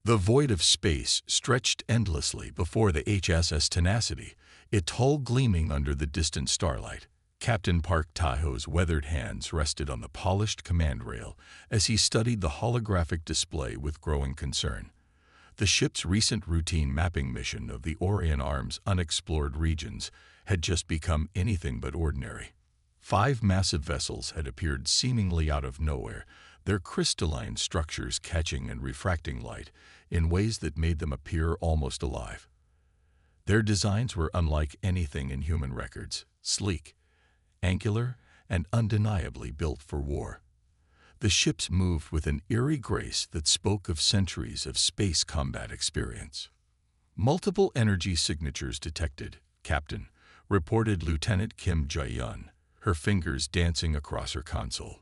The void of space stretched endlessly before the HSS Tenacity, its hull gleaming under the distant starlight. Captain Park Ta-Ho's weathered hands rested on the polished command rail as he studied the holographic display with growing concern. The ship's recent routine mapping mission of the Orion Arm's unexplored regions had just become anything but ordinary. 5 massive vessels had appeared seemingly out of nowhere, their crystalline structures catching and refracting light in ways that made them appear almost alive. Their designs were unlike anything in human records, sleek, angular, and undeniably built for war. The ships moved with an eerie grace that spoke of centuries of space combat experience. "Multiple energy signatures detected, Captain," reported Lieutenant Kim Jae-yun, her fingers dancing across her console.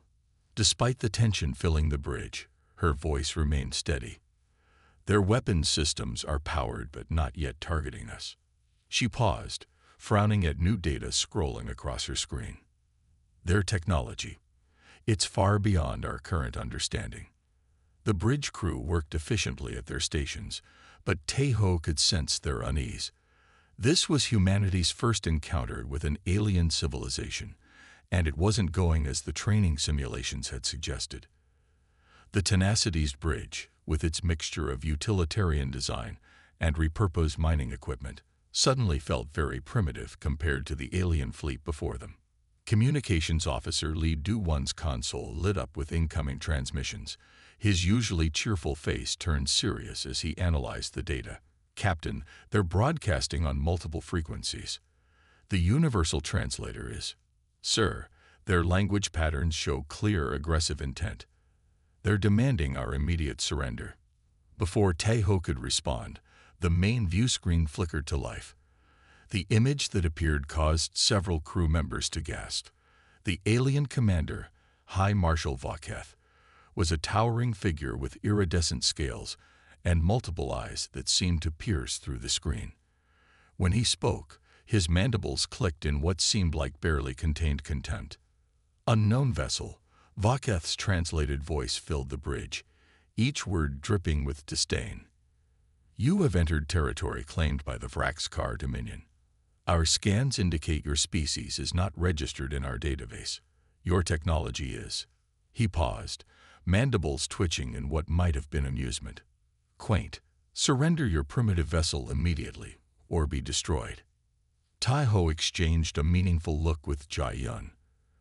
Despite the tension filling the bridge, her voice remained steady. "Their weapons systems are powered but not yet targeting us." She paused, frowning at new data scrolling across her screen. "Their technology. It's far beyond our current understanding." The bridge crew worked efficiently at their stations, but Ta-Ho could sense their unease. This was humanity's first encounter with an alien civilization, and it wasn't going as the training simulations had suggested. The Tenacity's bridge, with its mixture of utilitarian design and repurposed mining equipment, suddenly felt very primitive compared to the alien fleet before them. Communications Officer Lee Do-won's console lit up with incoming transmissions. His usually cheerful face turned serious as he analyzed the data. "Captain, they're broadcasting on multiple frequencies. The universal translator is..." "Sir, their language patterns show clear aggressive intent. They're demanding our immediate surrender." Before Ta-Ho could respond, the main view screen flickered to life. The image that appeared caused several crew members to gasp. The alien commander, High Marshal Vaketh, was a towering figure with iridescent scales and multiple eyes that seemed to pierce through the screen. When he spoke, his mandibles clicked in what seemed like barely contained contempt. "Unknown vessel," Vaketh's translated voice filled the bridge, each word dripping with disdain. "You have entered territory claimed by the Vraxkar Dominion. Our scans indicate your species is not registered in our database. Your technology is." He paused, mandibles twitching in what might have been amusement. "Quaint. Surrender your primitive vessel immediately, or be destroyed." Ta-Ho exchanged a meaningful look with Jae-yun.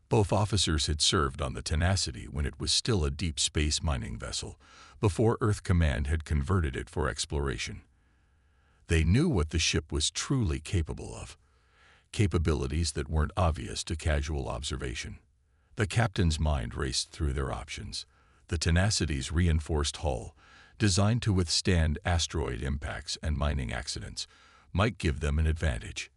Both officers had served on the Tenacity when it was still a deep space mining vessel, before Earth Command had converted it for exploration. They knew what the ship was truly capable of, capabilities that weren't obvious to casual observation. The captain's mind raced through their options. The Tenacity's reinforced hull, designed to withstand asteroid impacts and mining accidents, might give them an advantage.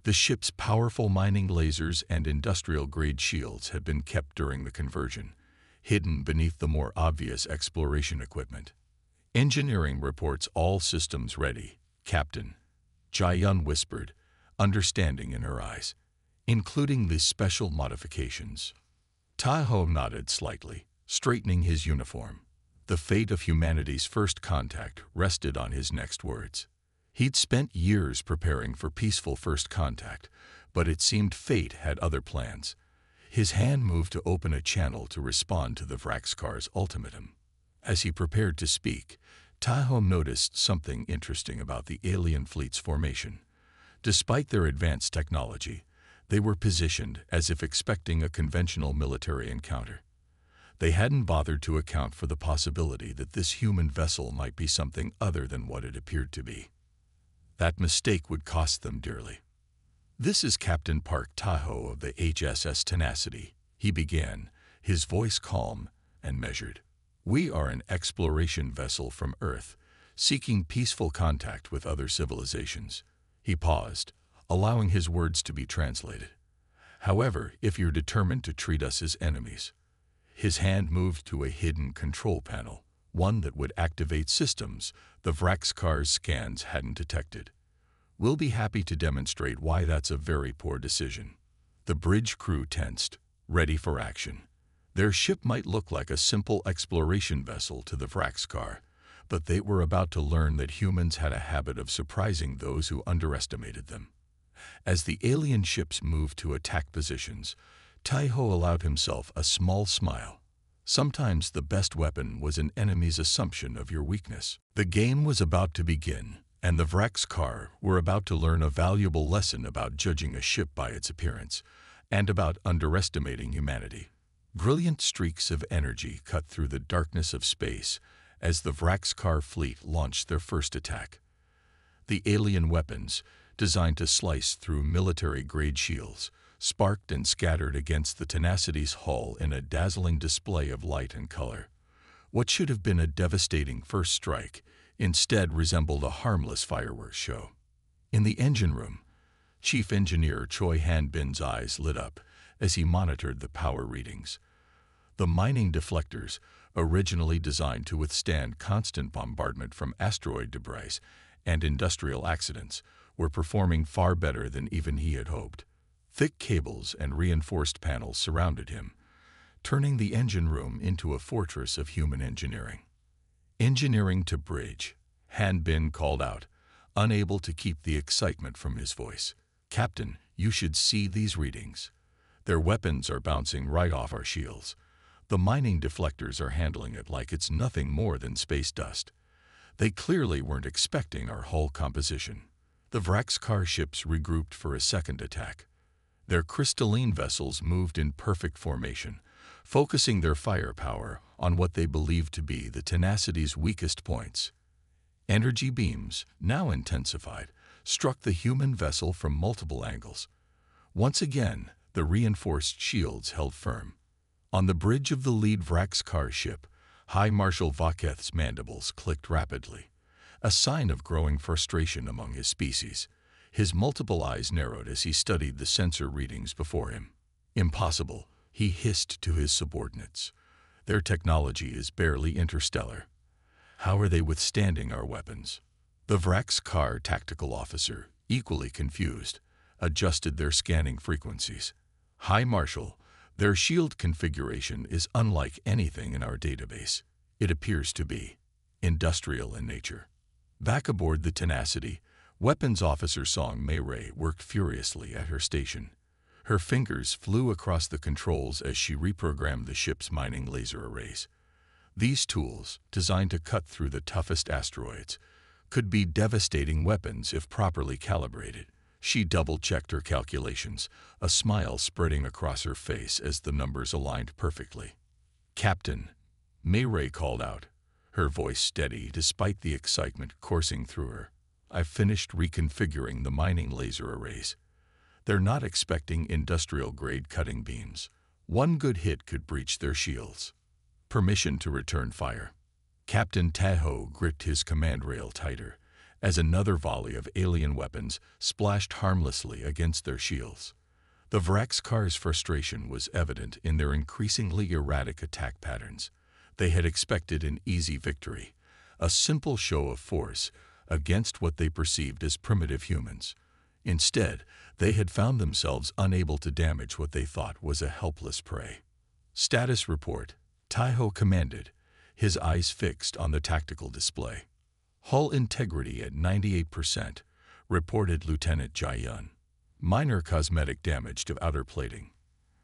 The ship's powerful mining lasers and industrial-grade shields had been kept during the conversion, hidden beneath the more obvious exploration equipment. "Engineering reports all systems ready, Captain," Jae-yun whispered, understanding in her eyes, "including the special modifications." Ta-Ho nodded slightly, straightening his uniform. The fate of humanity's first contact rested on his next words. He'd spent years preparing for peaceful first contact, but it seemed fate had other plans. His hand moved to open a channel to respond to the Vraxkar's ultimatum. As he prepared to speak, Ta-Ho noticed something interesting about the alien fleet's formation. Despite their advanced technology, they were positioned as if expecting a conventional military encounter. They hadn't bothered to account for the possibility that this human vessel might be something other than what it appeared to be. That mistake would cost them dearly. "This is Captain Park Ta-Ho of the HSS Tenacity," he began, his voice calm and measured. "We are an exploration vessel from Earth, seeking peaceful contact with other civilizations." He paused, allowing his words to be translated. "However, if you're determined to treat us as enemies..." His hand moved to a hidden control panel, one that would activate systems the Vraxkar's scans hadn't detected. "We'll be happy to demonstrate why that's a very poor decision." The bridge crew tensed, ready for action. Their ship might look like a simple exploration vessel to the Vraxkar, but they were about to learn that humans had a habit of surprising those who underestimated them. As the alien ships moved to attack positions, Taiho allowed himself a small smile. Sometimes the best weapon was an enemy's assumption of your weakness. The game was about to begin, and the Vraxkar were about to learn a valuable lesson about judging a ship by its appearance, and about underestimating humanity. Brilliant streaks of energy cut through the darkness of space as the Vraxkar fleet launched their first attack. The alien weapons, designed to slice through military-grade shields, sparked and scattered against the Tenacity's hull in a dazzling display of light and color. What should have been a devastating first strike instead resembled a harmless fireworks show. In the engine room, Chief Engineer Choi Han-bin's eyes lit up as he monitored the power readings. The mining deflectors, originally designed to withstand constant bombardment from asteroid debris and industrial accidents, were performing far better than even he had hoped. Thick cables and reinforced panels surrounded him, turning the engine room into a fortress of human engineering. "Engineering to bridge," Han-bin called out, unable to keep the excitement from his voice. "Captain, you should see these readings. Their weapons are bouncing right off our shields. The mining deflectors are handling it like it's nothing more than space dust. They clearly weren't expecting our hull composition." The Vraxkar ships regrouped for a second attack. Their crystalline vessels moved in perfect formation, focusing their firepower on what they believed to be the Tenacity's weakest points. Energy beams, now intensified, struck the human vessel from multiple angles. Once again, the reinforced shields held firm. On the bridge of the lead Vraxkar ship, High Marshal Vaketh's mandibles clicked rapidly, a sign of growing frustration among his species. His multiple eyes narrowed as he studied the sensor readings before him. "Impossible," he hissed to his subordinates. "Their technology is barely interstellar. How are they withstanding our weapons?" The Vraxkar tactical officer, equally confused, adjusted their scanning frequencies. "High Marshal, their shield configuration is unlike anything in our database. It appears to be industrial in nature." Back aboard the Tenacity, Weapons Officer Song Mei worked furiously at her station. Her fingers flew across the controls as she reprogrammed the ship's mining laser arrays. These tools, designed to cut through the toughest asteroids, could be devastating weapons if properly calibrated. She double-checked her calculations, a smile spreading across her face as the numbers aligned perfectly. "Captain," Mei called out, her voice steady despite the excitement coursing through her. "I've finished reconfiguring the mining laser arrays. They're not expecting industrial-grade cutting beams. One good hit could breach their shields. Permission to return fire." Captain Tahoe gripped his command rail tighter as another volley of alien weapons splashed harmlessly against their shields. The Vraxkar's frustration was evident in their increasingly erratic attack patterns. They had expected an easy victory, a simple show of force against what they perceived as primitive humans. Instead, they had found themselves unable to damage what they thought was a helpless prey. "Status report," Taiho commanded, his eyes fixed on the tactical display. "Hull integrity at 98%, reported Lieutenant Jai-yun. Minor cosmetic damage to outer plating.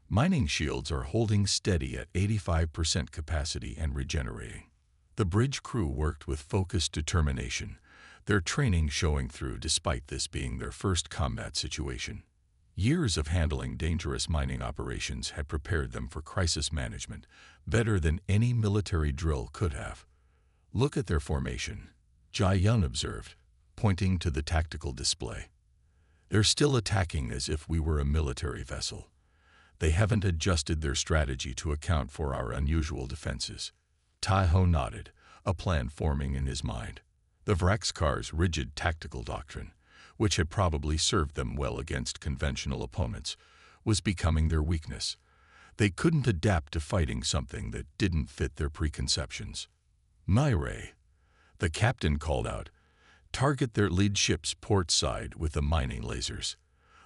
Mining shields are holding steady at 85% capacity and regenerating." The bridge crew worked with focused determination, their training showing through despite this being their first combat situation. Years of handling dangerous mining operations had prepared them for crisis management better than any military drill could have. "Look at their formation," Jai-yun observed, pointing to the tactical display. "They're still attacking as if we were a military vessel. They haven't adjusted their strategy to account for our unusual defenses." Taiho nodded, a plan forming in his mind. The Vraxkar's rigid tactical doctrine, which had probably served them well against conventional opponents, was becoming their weakness. They couldn't adapt to fighting something that didn't fit their preconceptions. "Mei," the captain called out, "target their lead ship's port side with the mining lasers.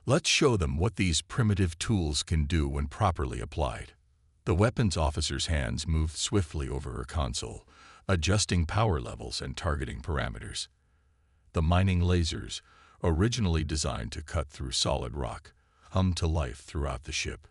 Let's show them what these primitive tools can do when properly applied." The weapons officer's hands moved swiftly over her console, adjusting power levels and targeting parameters. The mining lasers, originally designed to cut through solid rock, hummed to life throughout the ship.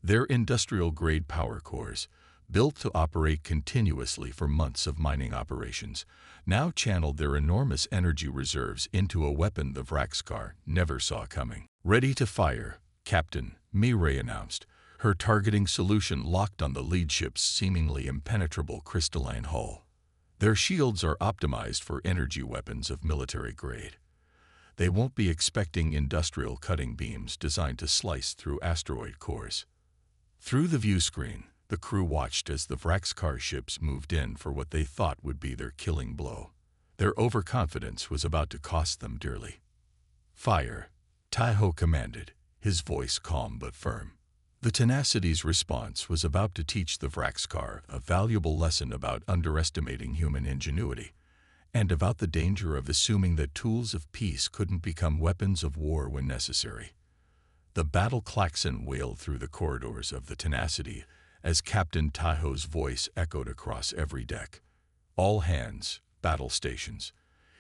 Their industrial-grade power cores, built to operate continuously for months of mining operations, now channeled their enormous energy reserves into a weapon the Vraxkar never saw coming. Ready to fire, Captain Mireille announced, her targeting solution locked on the lead ship's seemingly impenetrable crystalline hull. Their shields are optimized for energy weapons of military grade. They won't be expecting industrial cutting beams designed to slice through asteroid cores. Through the view screen, the crew watched as the Vraxkar ships moved in for what they thought would be their killing blow. Their overconfidence was about to cost them dearly. "Fire," Taiho commanded, his voice calm but firm. The Tenacity's response was about to teach the Vraxkar a valuable lesson about underestimating human ingenuity, and about the danger of assuming that tools of peace couldn't become weapons of war when necessary. The battle klaxon wailed through the corridors of the Tenacity as Captain Taiho's voice echoed across every deck. "All hands, battle stations."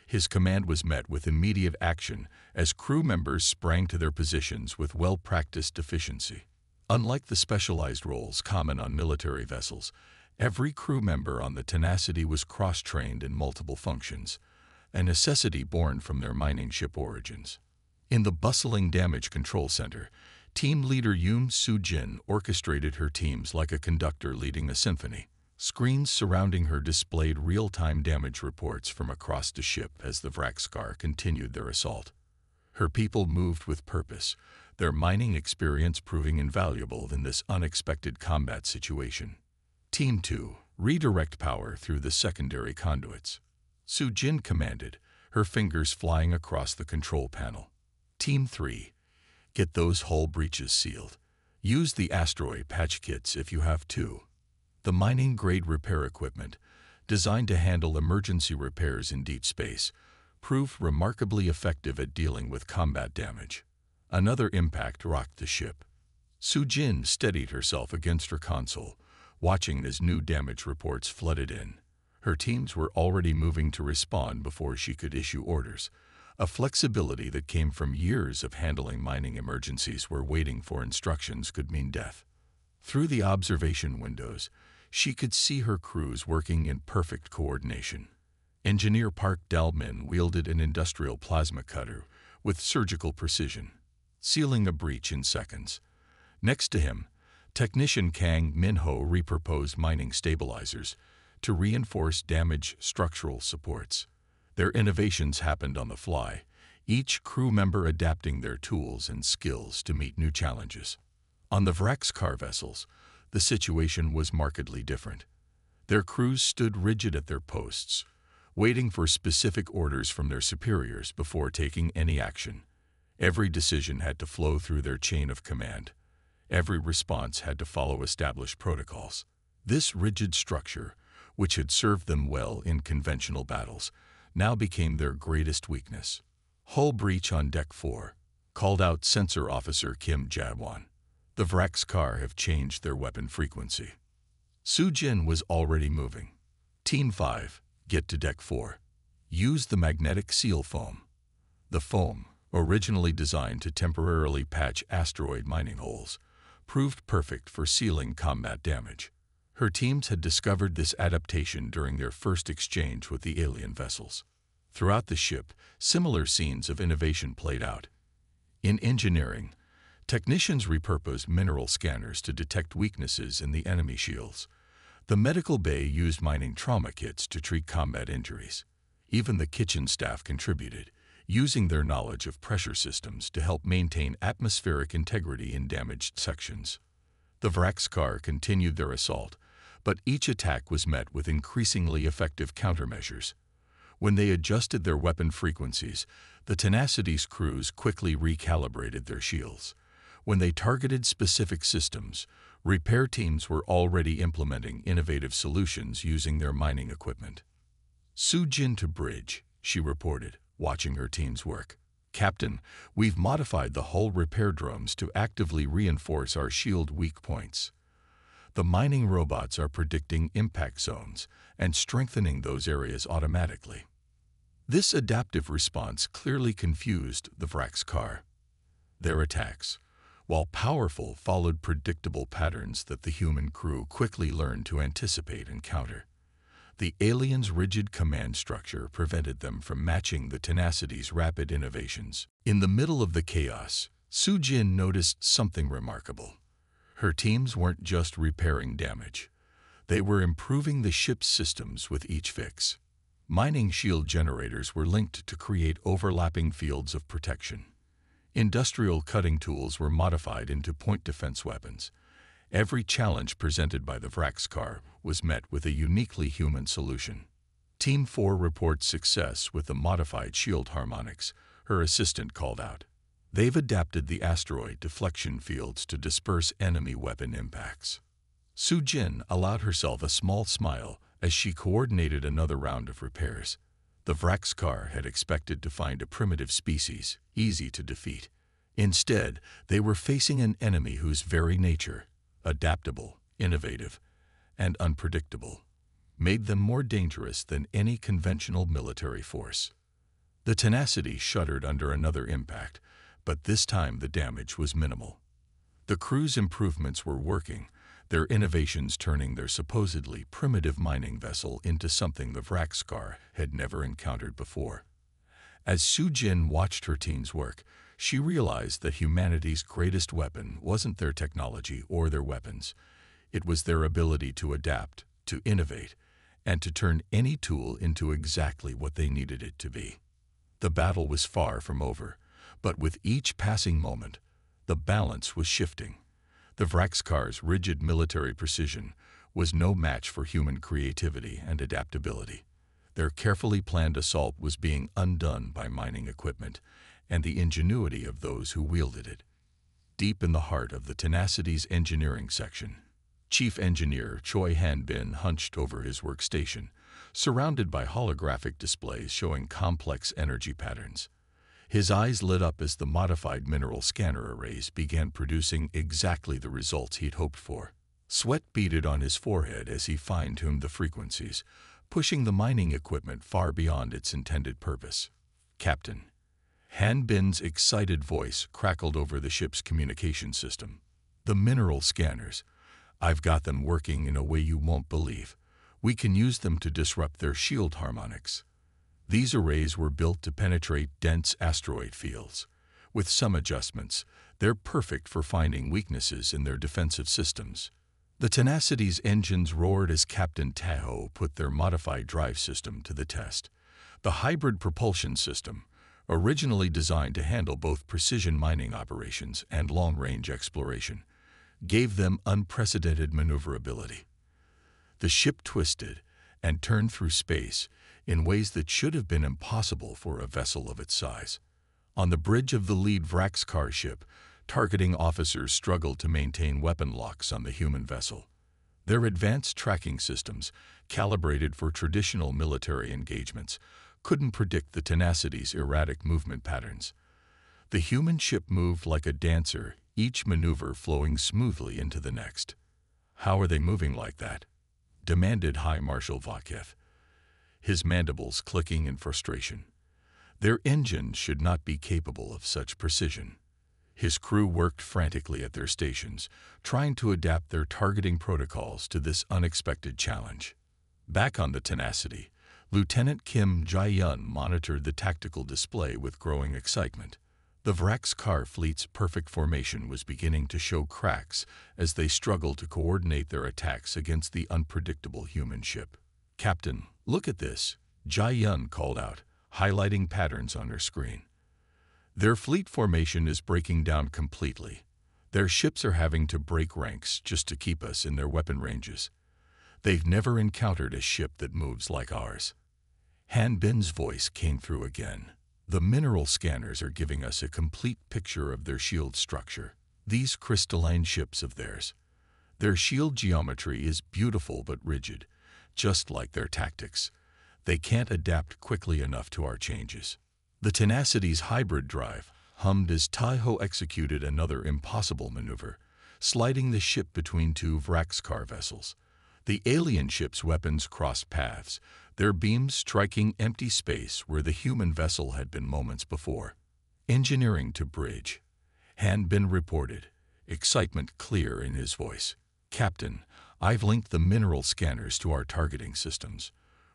His command was met with immediate action as crew members sprang to their positions with well-practiced efficiency. Unlike the specialized roles common on military vessels, every crew member on the Tenacity was cross-trained in multiple functions, a necessity born from their mining ship origins. In the bustling damage control center, team leader Yoon Soo-jin orchestrated her teams like a conductor leading a symphony. Screens surrounding her displayed real-time damage reports from across the ship as the Vraxkar continued their assault. Her people moved with purpose, their mining experience proving invaluable in this unexpected combat situation. Team 2, redirect power through the secondary conduits. Soo-jin commanded, her fingers flying across the control panel. Team 3, get those hull breaches sealed. Use the asteroid patch kits if you have to. The mining-grade repair equipment, designed to handle emergency repairs in deep space, proved remarkably effective at dealing with combat damage. Another impact rocked the ship. Soo-jin steadied herself against her console, watching as new damage reports flooded in. Her teams were already moving to respond before she could issue orders, a flexibility that came from years of handling mining emergencies where waiting for instructions could mean death. Through the observation windows, she could see her crews working in perfect coordination. Engineer Park Dalmin wielded an industrial plasma cutter with surgical precision, sealing a breach in seconds. Next to him, technician Kang Min-ho repurposed mining stabilizers to reinforce damaged structural supports. Their innovations happened on the fly, each crew member adapting their tools and skills to meet new challenges. On the Vraxkar vessels, the situation was markedly different. Their crews stood rigid at their posts, waiting for specific orders from their superiors before taking any action. Every decision had to flow through their chain of command. Every response had to follow established protocols. This rigid structure, which had served them well in conventional battles, now became their greatest weakness. "Hull breach on Deck 4, called out Sensor Officer Kim Jadwan. The Vraxkar have changed their weapon frequency." Soo-jin was already moving. Team 5, get to Deck 4. Use the magnetic seal foam. The foam, originally designed to temporarily patch asteroid mining holes, proved perfect for sealing combat damage. Her teams had discovered this adaptation during their first exchange with the alien vessels. Throughout the ship, similar scenes of innovation played out. In engineering, technicians repurposed mineral scanners to detect weaknesses in the enemy shields. The medical bay used mining trauma kits to treat combat injuries. Even the kitchen staff contributed, using their knowledge of pressure systems to help maintain atmospheric integrity in damaged sections. The Vraxkar continued their assault, but each attack was met with increasingly effective countermeasures. When they adjusted their weapon frequencies, the Tenacity's crews quickly recalibrated their shields. When they targeted specific systems, repair teams were already implementing innovative solutions using their mining equipment. "Soo-jin to bridge," she reported, watching her teams work. "Captain, we've modified the hull repair drones to actively reinforce our shield weak points." The mining robots are predicting impact zones and strengthening those areas automatically. This adaptive response clearly confused the Vraxkar. Their attacks, while powerful, followed predictable patterns that the human crew quickly learned to anticipate and counter. The aliens' rigid command structure prevented them from matching the Tenacity's rapid innovations. In the middle of the chaos, Sujin noticed something remarkable. Her teams weren't just repairing damage. They were improving the ship's systems with each fix. Mining shield generators were linked to create overlapping fields of protection. Industrial cutting tools were modified into point defense weapons. Every challenge presented by the Vraxkar was met with a uniquely human solution. Team 4 reports success with the modified shield harmonics, her assistant called out. They've adapted the asteroid deflection fields to disperse enemy weapon impacts. Sujin allowed herself a small smile as she coordinated another round of repairs. The Vraxkar had expected to find a primitive species, easy to defeat. Instead, they were facing an enemy whose very nature, adaptable, innovative, and unpredictable, made them more dangerous than any conventional military force. The Tenacity shuddered under another impact, but this time the damage was minimal. The crew's improvements were working, their innovations turning their supposedly primitive mining vessel into something the Vraxkar had never encountered before. As Sujin watched her team's work, she realized that humanity's greatest weapon wasn't their technology or their weapons. It was their ability to adapt, to innovate, and to turn any tool into exactly what they needed it to be. The battle was far from over, but with each passing moment, the balance was shifting. The Vraxkar's rigid military precision was no match for human creativity and adaptability. Their carefully planned assault was being undone by mining equipment and the ingenuity of those who wielded it. Deep in the heart of the Tenacity's engineering section, Chief Engineer Choi Han-bin hunched over his workstation, surrounded by holographic displays showing complex energy patterns. His eyes lit up as the modified mineral scanner arrays began producing exactly the results he'd hoped for. Sweat beaded on his forehead as he fine-tuned the frequencies, pushing the mining equipment far beyond its intended purpose. Captain. Han-bin's excited voice crackled over the ship's communication system. The mineral scanners. I've got them working in a way you won't believe. We can use them to disrupt their shield harmonics. These arrays were built to penetrate dense asteroid fields. With some adjustments, they're perfect for finding weaknesses in their defensive systems. The Tenacity's engines roared as Captain Tahoe put their modified drive system to the test. The hybrid propulsion system, originally designed to handle both precision mining operations and long-range exploration, gave them unprecedented maneuverability. The ship twisted and turned through space in ways that should have been impossible for a vessel of its size. On the bridge of the lead Vraxkar ship, targeting officers struggled to maintain weapon locks on the human vessel. Their advanced tracking systems, calibrated for traditional military engagements, couldn't predict the Tenacity's erratic movement patterns. The human ship moved like a dancer, each maneuver flowing smoothly into the next. "How are they moving like that?" demanded High Marshal Vakev, his mandibles clicking in frustration. Their engines should not be capable of such precision. His crew worked frantically at their stations, trying to adapt their targeting protocols to this unexpected challenge. Back on the Tenacity, Lieutenant Kim Jae-yun monitored the tactical display with growing excitement. The Vraxkar fleet's perfect formation was beginning to show cracks as they struggled to coordinate their attacks against the unpredictable human ship. "Captain, look at this," Jae-yun called out, highlighting patterns on her screen. "Their fleet formation is breaking down completely. Their ships are having to break ranks just to keep us in their weapon ranges. They've never encountered a ship that moves like ours." Han-bin's voice came through again. "The mineral scanners are giving us a complete picture of their shield structure. These crystalline ships of theirs. Their shield geometry is beautiful but rigid, just like their tactics. They can't adapt quickly enough to our changes." The Tenacity's hybrid drive hummed as Tahoe executed another impossible maneuver, sliding the ship between two Vraxkar vessels. The alien ship's weapons crossed paths, their beams striking empty space where the human vessel had been moments before. Engineering to bridge. Han Bin reported, excitement clear in his voice. Captain, I've linked the mineral scanners to our targeting systems.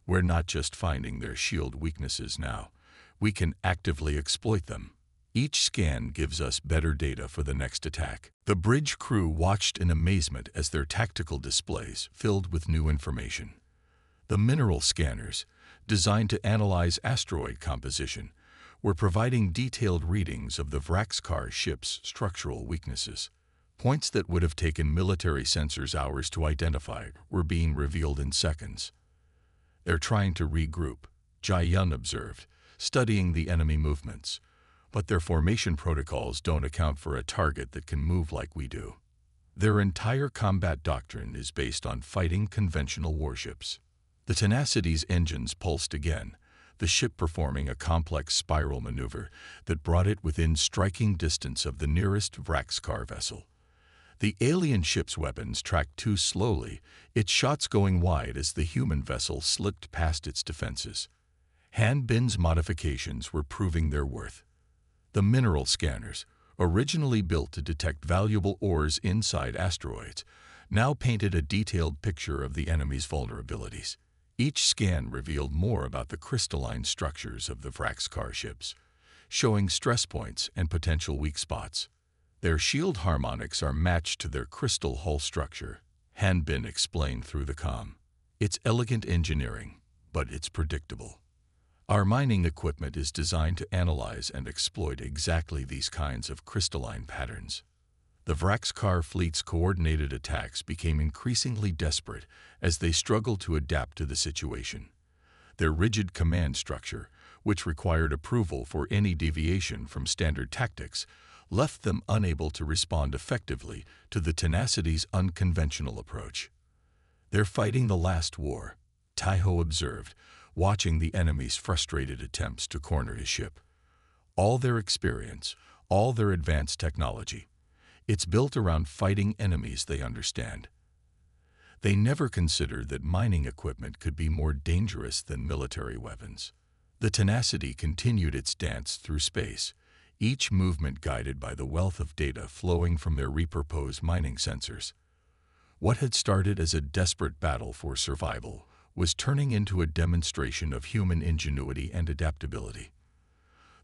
We're not just finding their shield weaknesses now. We can actively exploit them. Each scan gives us better data for the next attack. The bridge crew watched in amazement as their tactical displays filled with new information. The mineral scanners, designed to analyze asteroid composition, were providing detailed readings of the Vraxkar ship's structural weaknesses. Points that would have taken military sensors hours to identify were being revealed in seconds. They're trying to regroup, Jai Yun observed, studying the enemy movements. But their formation protocols don't account for a target that can move like we do. Their entire combat doctrine is based on fighting conventional warships. The Tenacity's engines pulsed again, the ship performing a complex spiral maneuver that brought it within striking distance of the nearest Vraxkar vessel. The alien ship's weapons tracked too slowly, its shots going wide as the human vessel slipped past its defenses. Han Bin's modifications were proving their worth. The mineral scanners, originally built to detect valuable ores inside asteroids, now painted a detailed picture of the enemy's vulnerabilities. Each scan revealed more about the crystalline structures of the Vraxkar ships, showing stress points and potential weak spots. Their shield harmonics are matched to their crystal hull structure, Han Bin explained through the comm. It's elegant engineering, but it's predictable. Our mining equipment is designed to analyze and exploit exactly these kinds of crystalline patterns. The Vraxkar fleet's coordinated attacks became increasingly desperate as they struggled to adapt to the situation. Their rigid command structure, which required approval for any deviation from standard tactics, left them unable to respond effectively to the Tenacity's unconventional approach. They're fighting the last war, Taiho observed, watching the enemy's frustrated attempts to corner his ship. All their experience, all their advanced technology, it's built around fighting enemies they understand. They never considered that mining equipment could be more dangerous than military weapons. The Tenacity continued its dance through space, each movement guided by the wealth of data flowing from their repurposed mining sensors. What had started as a desperate battle for survival was turning into a demonstration of human ingenuity and adaptability.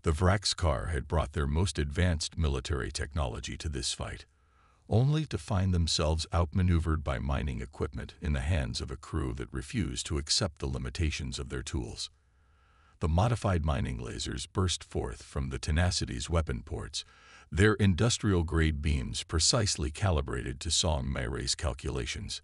The Vraxkar had brought their most advanced military technology to this fight, only to find themselves outmaneuvered by mining equipment in the hands of a crew that refused to accept the limitations of their tools. The modified mining lasers burst forth from the Tenacity's weapon ports, their industrial-grade beams precisely calibrated to Song Meirei's calculations.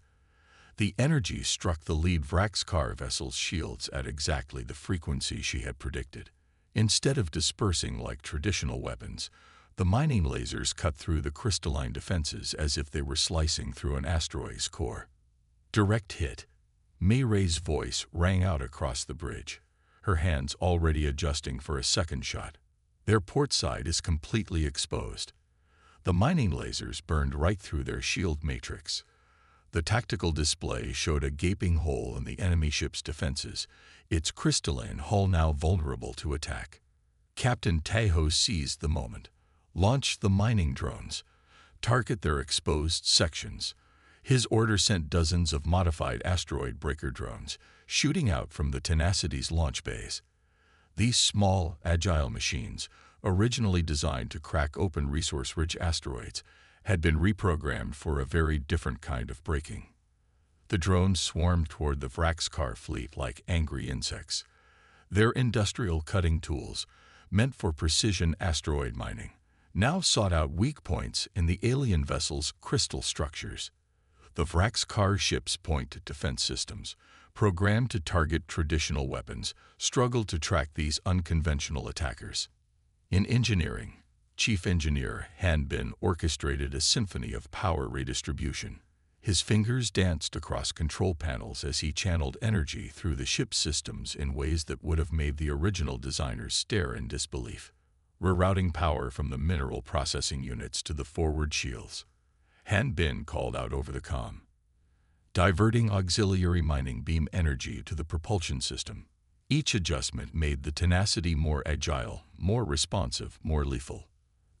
The energy struck the lead Vraxkar vessel's shields at exactly the frequency she had predicted. Instead of dispersing like traditional weapons, the mining lasers cut through the crystalline defenses as if they were slicing through an asteroid's core. Direct hit. Meirei's voice rang out across the bridge, her hands already adjusting for a second shot. Their port side is completely exposed. The mining lasers burned right through their shield matrix. The tactical display showed a gaping hole in the enemy ship's defenses, its crystalline hull now vulnerable to attack. Captain Taiho seized the moment, launched the mining drones, target their exposed sections. His order sent dozens of modified asteroid breaker drones, shooting out from the Tenacity's launch bays. These small, agile machines, originally designed to crack open resource-rich asteroids, had been reprogrammed for a very different kind of breaking. The drones swarmed toward the Vraxkar fleet like angry insects. Their industrial cutting tools, meant for precision asteroid mining, now sought out weak points in the alien vessel's crystal structures. The Vraxkar ship's point defense systems, programmed to target traditional weapons, struggled to track these unconventional attackers. In engineering, Chief Engineer Han Bin orchestrated a symphony of power redistribution. His fingers danced across control panels as he channeled energy through the ship's systems in ways that would have made the original designers stare in disbelief. Rerouting power from the mineral processing units to the forward shields. Han Bin called out over the comm, diverting auxiliary mining beam energy to the propulsion system. Each adjustment made the Tenacity more agile, more responsive, more lethal.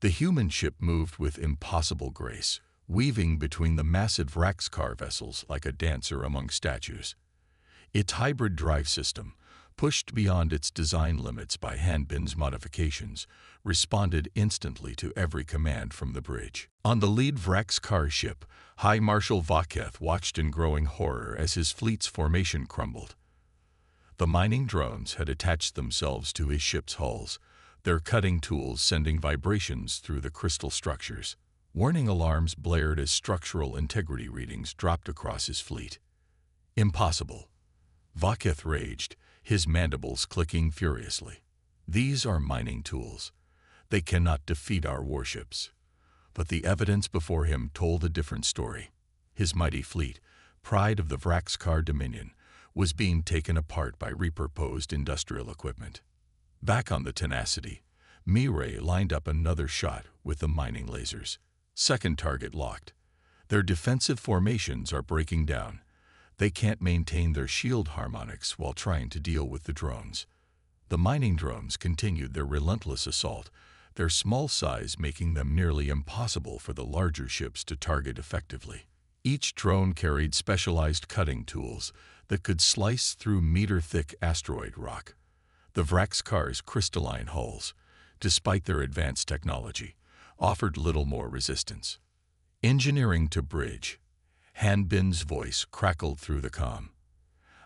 The human ship moved with impossible grace, weaving between the massive Vraxkar vessels like a dancer among statues. Its hybrid drive system, pushed beyond its design limits by Han Bin's modifications, responded instantly to every command from the bridge. On the lead Vraxkar ship, High Marshal Vaketh watched in growing horror as his fleet's formation crumbled. The mining drones had attached themselves to his ship's hulls, their cutting tools sending vibrations through the crystal structures. Warning alarms blared as structural integrity readings dropped across his fleet. Impossible. Vaketh raged, his mandibles clicking furiously. These are mining tools. They cannot defeat our warships. But the evidence before him told a different story. His mighty fleet, pride of the Vraxkar Dominion, was being taken apart by repurposed industrial equipment. Back on the Tenacity, Mirai lined up another shot with the mining lasers. Second target locked. Their defensive formations are breaking down. They can't maintain their shield harmonics while trying to deal with the drones. The mining drones continued their relentless assault, their small size making them nearly impossible for the larger ships to target effectively. Each drone carried specialized cutting tools that could slice through meter-thick asteroid rock. The Vraxkar's crystalline hulls, despite their advanced technology, offered little more resistance. Engineering to bridge. Han Bin's voice crackled through the comm.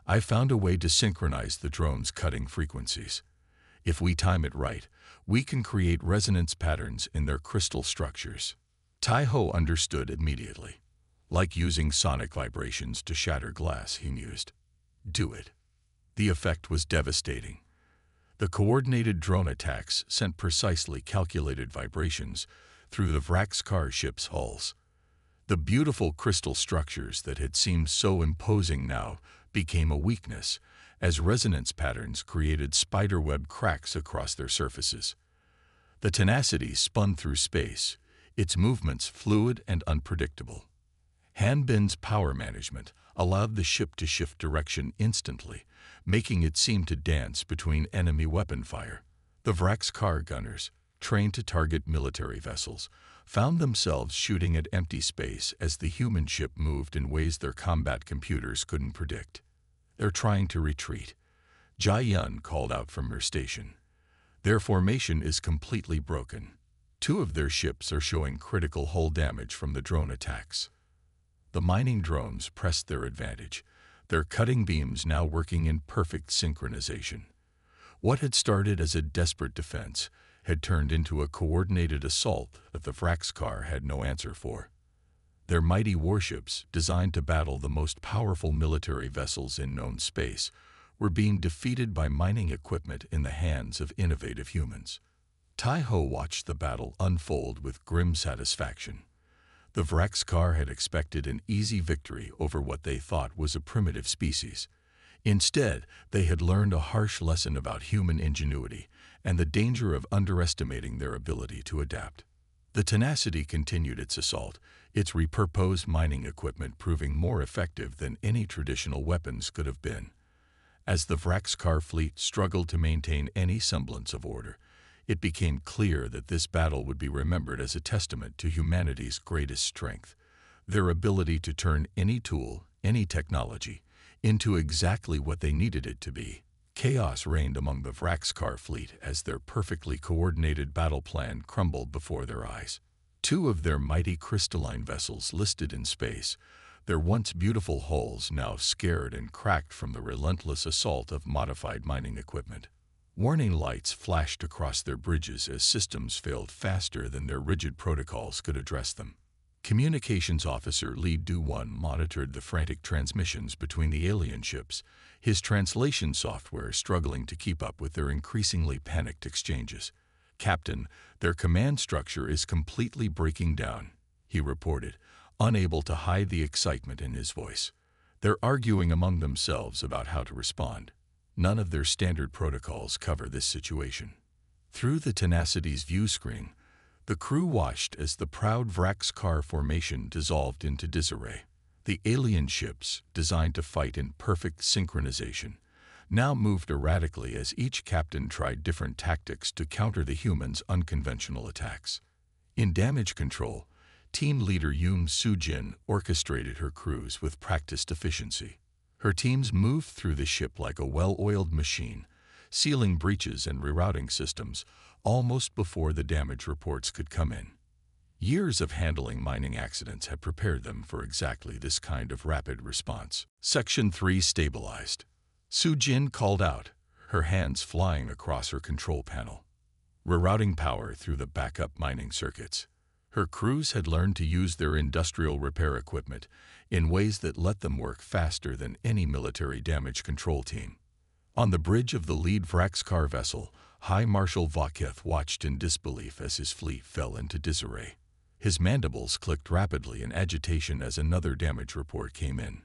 I found a way to synchronize the drone's cutting frequencies. If we time it right, we can create resonance patterns in their crystal structures. Taiho understood immediately. Like using sonic vibrations to shatter glass, he mused. Do it. The effect was devastating. The coordinated drone attacks sent precisely calculated vibrations through the Vraxkar ship's hulls. The beautiful crystal structures that had seemed so imposing now became a weakness, as resonance patterns created spiderweb cracks across their surfaces. The Tenacity spun through space, its movements fluid and unpredictable. Han Bin's power management allowed the ship to shift direction instantly, making it seem to dance between enemy weapon fire. The Vraxkar gunners, trained to target military vessels, found themselves shooting at empty space as the human ship moved in ways their combat computers couldn't predict. They're trying to retreat. Jia Yun called out from her station. Their formation is completely broken. 2 of their ships are showing critical hull damage from the drone attacks. The mining drones pressed their advantage, their cutting beams now working in perfect synchronization. What had started as a desperate defense had turned into a coordinated assault that the Vraxkar had no answer for. Their mighty warships, designed to battle the most powerful military vessels in known space, were being defeated by mining equipment in the hands of innovative humans. Taiho watched the battle unfold with grim satisfaction. The Vraxkar had expected an easy victory over what they thought was a primitive species. Instead, they had learned a harsh lesson about human ingenuity and the danger of underestimating their ability to adapt. The Tenacity continued its assault, its repurposed mining equipment proving more effective than any traditional weapons could have been. As the Vraxkar fleet struggled to maintain any semblance of order, it became clear that this battle would be remembered as a testament to humanity's greatest strength, their ability to turn any tool, any technology, into exactly what they needed it to be. Chaos reigned among the Vraxkar fleet as their perfectly coordinated battle plan crumbled before their eyes. 2 of their mighty crystalline vessels listed in space, their once beautiful hulls now scared and cracked from the relentless assault of modified mining equipment. Warning lights flashed across their bridges as systems failed faster than their rigid protocols could address them. Communications Officer Li Du-1 monitored the frantic transmissions between the alien ships, his translation software struggling to keep up with their increasingly panicked exchanges. Captain, their command structure is completely breaking down, he reported, unable to hide the excitement in his voice. They're arguing among themselves about how to respond. None of their standard protocols cover this situation. Through the Tenacity's view screen, The crew watched as the proud Vraxkar formation dissolved into disarray. The alien ships, designed to fight in perfect synchronization, now moved erratically as each captain tried different tactics to counter the humans' unconventional attacks. In damage control, team leader Yoon Soo-jin orchestrated her crews with practiced efficiency. Her teams moved through the ship like a well-oiled machine, sealing breaches and rerouting systems almost before the damage reports could come in. Years of handling mining accidents had prepared them for exactly this kind of rapid response. Section 3 stabilized. Soo-jin called out, her hands flying across her control panel, rerouting power through the backup mining circuits. Her crews had learned to use their industrial repair equipment in ways that let them work faster than any military damage control team. On the bridge of the lead Vraxkar vessel, High Marshal Vaketh watched in disbelief as his fleet fell into disarray. His mandibles clicked rapidly in agitation as another damage report came in.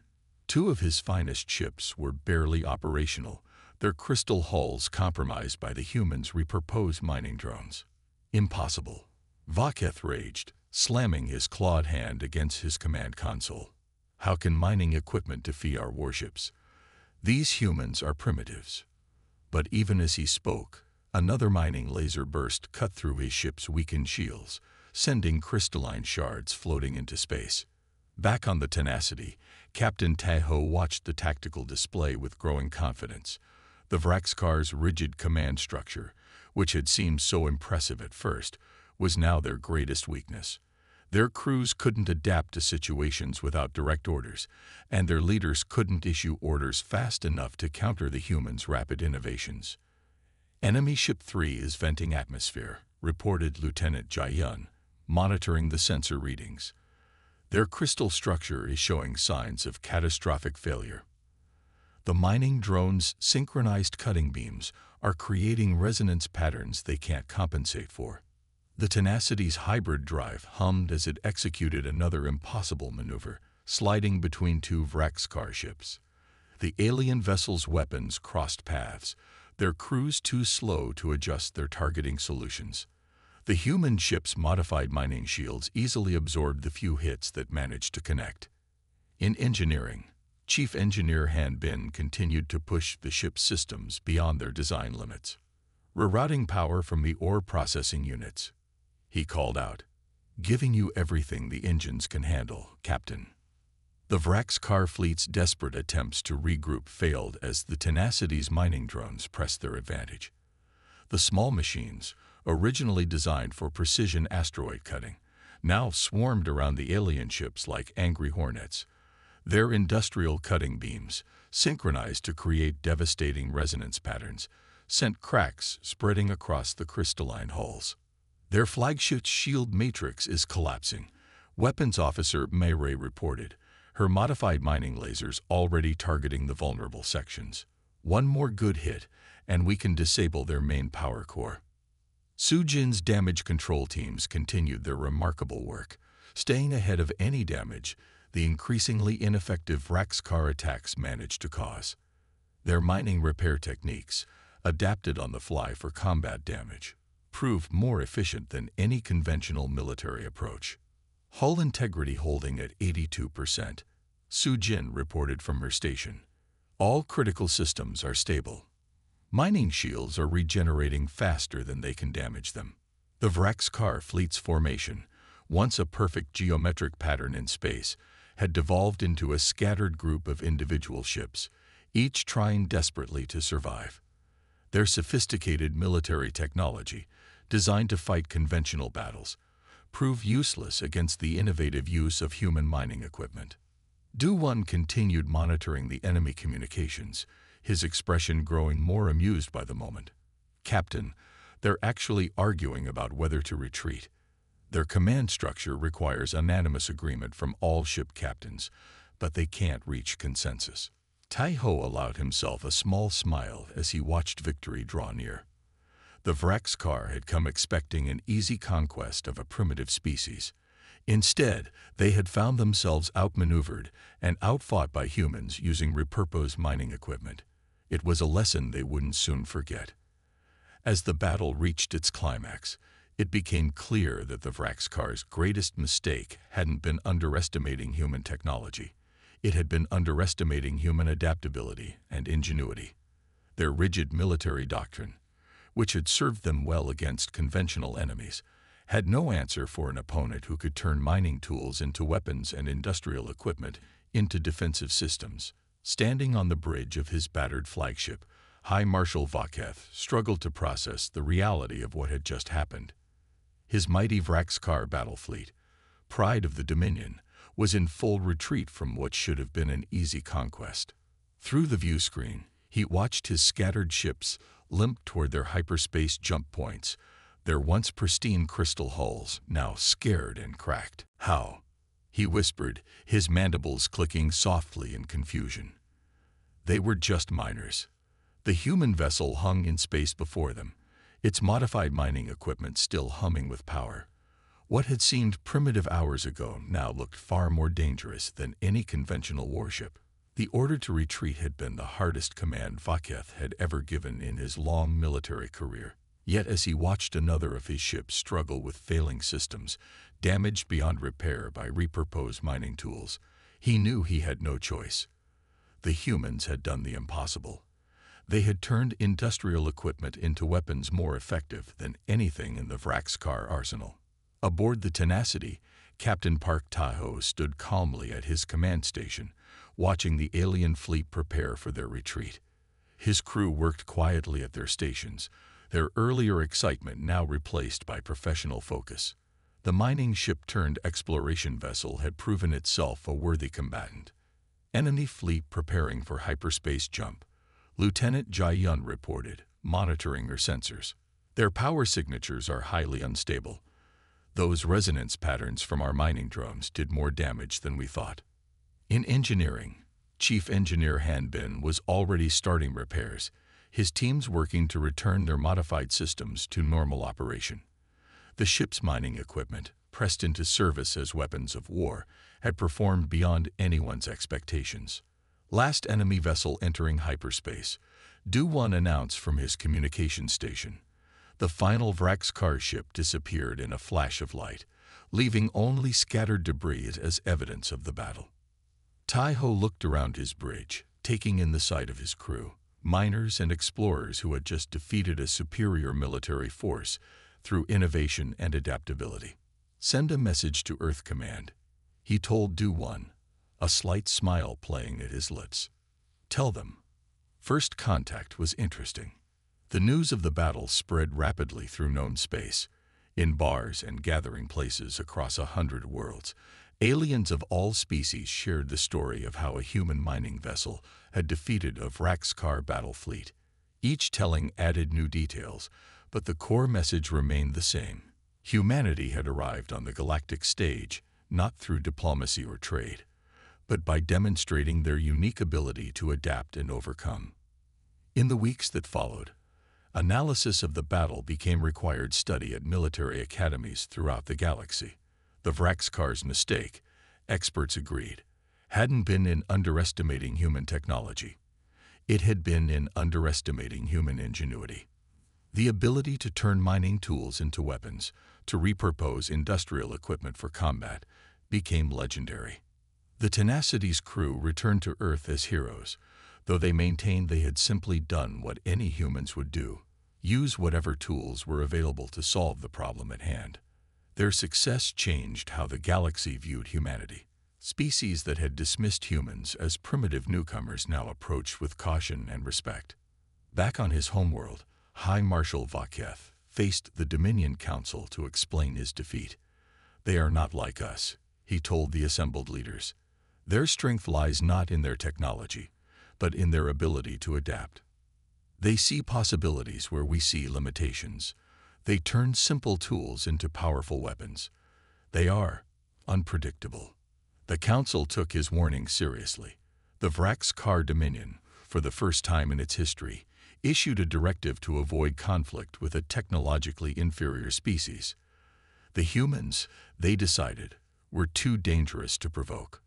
Two of his finest ships were barely operational, their crystal hulls compromised by the humans' repurposed mining drones. Impossible. Vaketh raged, slamming his clawed hand against his command console. How can mining equipment defeat our warships? These humans are primitives. But even as he spoke, another mining laser burst cut through his ship's weakened shields, sending crystalline shards floating into space. Back on the Tenacity, Captain Tae-ho watched the tactical display with growing confidence. The Vraxkar's rigid command structure, which had seemed so impressive at first, was now their greatest weakness. Their crews couldn't adapt to situations without direct orders, and their leaders couldn't issue orders fast enough to counter the humans' rapid innovations. Enemy Ship 3 is venting atmosphere, reported Lieutenant Jae-yun, monitoring the sensor readings. Their crystal structure is showing signs of catastrophic failure. The mining drones' synchronized cutting beams are creating resonance patterns they can't compensate for. The Tenacity's hybrid drive hummed as it executed another impossible maneuver, sliding between two Vraxkar ships. The alien vessel's weapons crossed paths, their crews too slow to adjust their targeting solutions. The human ship's modified mining shields easily absorbed the few hits that managed to connect. In engineering, Chief Engineer Han Bin continued to push the ship's systems beyond their design limits. Rerouting power from the ore processing units, he called out, "Giving you everything the engines can handle, Captain." The Vraxkar fleet's desperate attempts to regroup failed as the Tenacity's mining drones pressed their advantage. The small machines, originally designed for precision asteroid cutting, now swarmed around the alien ships like angry hornets. Their industrial cutting beams, synchronized to create devastating resonance patterns, sent cracks spreading across the crystalline hulls. Their flagship's shield matrix is collapsing, Weapons Officer Mayray reported, her modified mining lasers already targeting the vulnerable sections. One more good hit, and we can disable their main power core. Soo-jin's damage control teams continued their remarkable work, staying ahead of any damage the increasingly ineffective Vraxkar attacks managed to cause. Their mining repair techniques, adapted on the fly for combat damage, proved more efficient than any conventional military approach. Hull integrity holding at 82%, Soo-jin reported from her station. All critical systems are stable. Mining shields are regenerating faster than they can damage them. The Vraxkar fleet's formation, once a perfect geometric pattern in space, had devolved into a scattered group of individual ships, each trying desperately to survive. Their sophisticated military technology, designed to fight conventional battles, proved useless against the innovative use of human mining equipment. Do-Won continued monitoring the enemy communications, his expression growing more amused by the moment. "Captain, they're actually arguing about whether to retreat. Their command structure requires unanimous agreement from all ship captains, but they can't reach consensus." Tae-ho allowed himself a small smile as he watched victory draw near. The Vraxkar had come expecting an easy conquest of a primitive species. Instead, they had found themselves outmaneuvered and outfought by humans using repurposed mining equipment. It was a lesson they wouldn't soon forget. As the battle reached its climax, It became clear that the Vraxkar's greatest mistake hadn't been underestimating human technology. It had been underestimating human adaptability and ingenuity. Their rigid military doctrine, which had served them well against conventional enemies, had no answer for an opponent who could turn mining tools into weapons and industrial equipment into defensive systems. Standing on the bridge of his battered flagship, High Marshal Vaketh struggled to process the reality of what had just happened. His mighty Vraxkar battle fleet, pride of the Dominion, was in full retreat from what should have been an easy conquest. Through the view screen, he watched his scattered ships limp toward their hyperspace jump points, their once pristine crystal hulls now scared and cracked. "How?" he whispered, his mandibles clicking softly in confusion. They were just miners. The human vessel hung in space before them, its modified mining equipment still humming with power. What had seemed primitive hours ago now looked far more dangerous than any conventional warship. The order to retreat had been the hardest command Vaketh had ever given in his long military career. Yet as he watched another of his ships struggle with failing systems, damaged beyond repair by repurposed mining tools, he knew he had no choice. The humans had done the impossible. They had turned industrial equipment into weapons more effective than anything in the Vraxkar arsenal. Aboard the Tenacity, Captain Park Tahoe stood calmly at his command station, watching the alien fleet prepare for their retreat. His crew worked quietly at their stations, their earlier excitement now replaced by professional focus. The mining ship-turned-exploration vessel had proven itself a worthy combatant. Enemy fleet preparing for hyperspace jump, Lieutenant Jai-Yun reported, monitoring her sensors. Their power signatures are highly unstable. Those resonance patterns from our mining drones did more damage than we thought. In engineering, Chief Engineer Hanbin was already starting repairs, his teams working to return their modified systems to normal operation. The ship's mining equipment, pressed into service as weapons of war, had performed beyond anyone's expectations. Last enemy vessel entering hyperspace, Du-1 announced from his communication station. The final Vraxkar ship disappeared in a flash of light, leaving only scattered debris as evidence of the battle. Taiho looked around his bridge, taking in the sight of his crew, miners and explorers who had just defeated a superior military force through innovation and adaptability. "Send a message to Earth Command," he told Du-1, a slight smile playing at his lips. "Tell them." First contact was interesting. The news of the battle spread rapidly through known space. In bars and gathering places across 100 worlds, aliens of all species shared the story of how a human mining vessel had defeated a Vraxkar battle fleet, each telling added new details, but the core message remained the same. Humanity had arrived on the galactic stage, not through diplomacy or trade, but by demonstrating their unique ability to adapt and overcome. In the weeks that followed, analysis of the battle became required study at military academies throughout the galaxy. The Vraxkar's mistake, experts agreed, hadn't been in underestimating human technology. It had been in underestimating human ingenuity. The ability to turn mining tools into weapons, to repurpose industrial equipment for combat, became legendary. The Tenacity's crew returned to Earth as heroes, though they maintained they had simply done what any humans would do: use whatever tools were available to solve the problem at hand. Their success changed how the galaxy viewed humanity. Species that had dismissed humans as primitive newcomers now approached with caution and respect. Back on his homeworld, High Marshal Vaketh faced the Dominion Council to explain his defeat. "They are not like us," he told the assembled leaders. "Their strength lies not in their technology, but in their ability to adapt. They see possibilities where we see limitations. They turn simple tools into powerful weapons. They are unpredictable." The Council took his warning seriously. The Vraxkar Dominion, for the first time in its history, issued a directive to avoid conflict with a technologically inferior species. The humans, they decided, were too dangerous to provoke.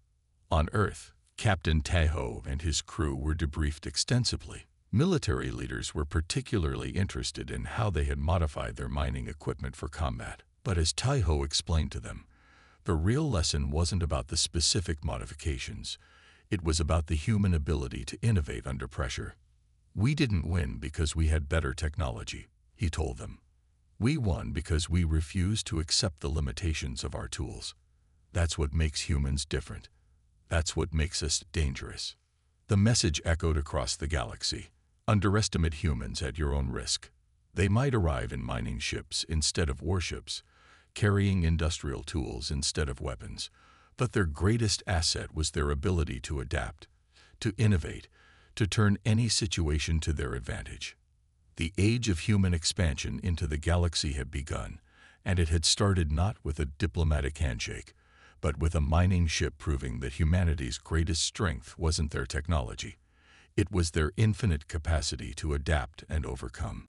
On Earth, Captain Tahoe and his crew were debriefed extensively. Military leaders were particularly interested in how they had modified their mining equipment for combat. But as Taiho explained to them, the real lesson wasn't about the specific modifications. It was about the human ability to innovate under pressure. "We didn't win because we had better technology," he told them. "We won because we refused to accept the limitations of our tools. That's what makes humans different. That's what makes us dangerous." The message echoed across the galaxy. Underestimate humans at your own risk. They might arrive in mining ships instead of warships, carrying industrial tools instead of weapons, but their greatest asset was their ability to adapt, to innovate, to turn any situation to their advantage. The age of human expansion into the galaxy had begun, and it had started not with a diplomatic handshake, but with a mining ship proving that humanity's greatest strength wasn't their technology. It was their infinite capacity to adapt and overcome.